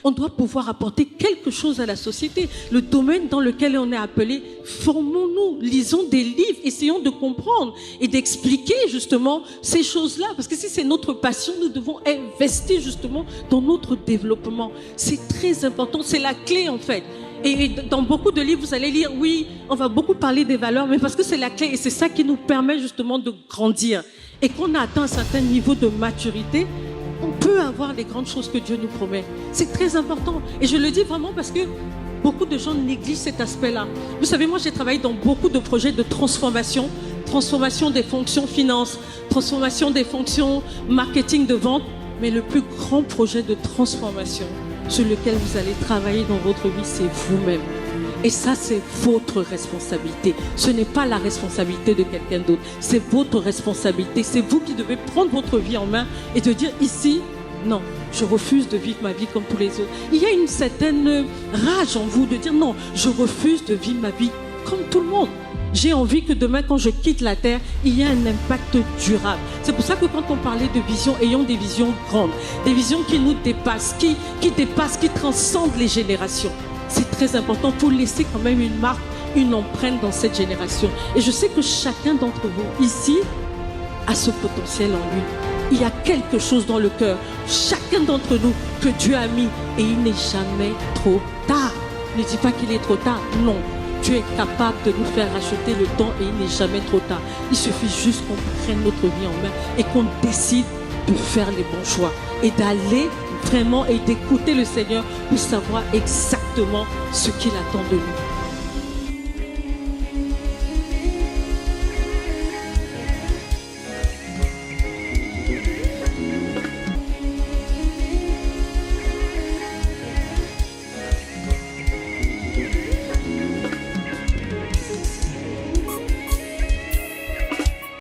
On doit pouvoir apporter quelque chose à la société. Le domaine dans lequel on est appelé, formons-nous, lisons des livres, essayons de comprendre et d'expliquer justement ces choses-là. Parce que si c'est notre passion, nous devons investir justement dans notre développement. C'est très important, c'est la clé en fait. Et dans beaucoup de livres, vous allez lire, oui, on va beaucoup parler des valeurs, mais parce que c'est la clé et c'est ça qui nous permet justement de grandir. Et qu'on a atteint un certain niveau de maturité, on peut avoir les grandes choses que Dieu nous promet. C'est très important. Et je le dis vraiment parce que beaucoup de gens négligent cet aspect-là. Vous savez, moi, j'ai travaillé dans beaucoup de projets de transformation des fonctions finance, transformation des fonctions marketing de vente, mais le plus grand projet de transformation sur lequel vous allez travailler dans votre vie, c'est vous-même. Et ça, c'est votre responsabilité. Ce n'est pas la responsabilité de quelqu'un d'autre. C'est votre responsabilité. C'est vous qui devez prendre votre vie en main et de dire ici, non, je refuse de vivre ma vie comme tous les autres. Il y a une certaine rage en vous de dire non, je refuse de vivre ma vie comme tout le monde. J'ai envie que demain, quand je quitte la terre, il y ait un impact durable. C'est pour ça que quand on parlait de vision, ayons des visions grandes, des visions qui nous dépassent, qui dépassent, qui transcendent les générations. C'est très important pour laisser quand même une marque, une empreinte dans cette génération. Et je sais que chacun d'entre vous ici a ce potentiel en lui. Il y a quelque chose dans le cœur, chacun d'entre nous, que Dieu a mis. Et il n'est jamais trop tard. Ne dis pas qu'il est trop tard, non. Dieu est capable de nous faire racheter le temps et il n'est jamais trop tard. Il suffit juste qu'on prenne notre vie en main et qu'on décide de faire les bons choix et d'aller vraiment et d'écouter le Seigneur pour savoir exactement ce qu'il attend de nous.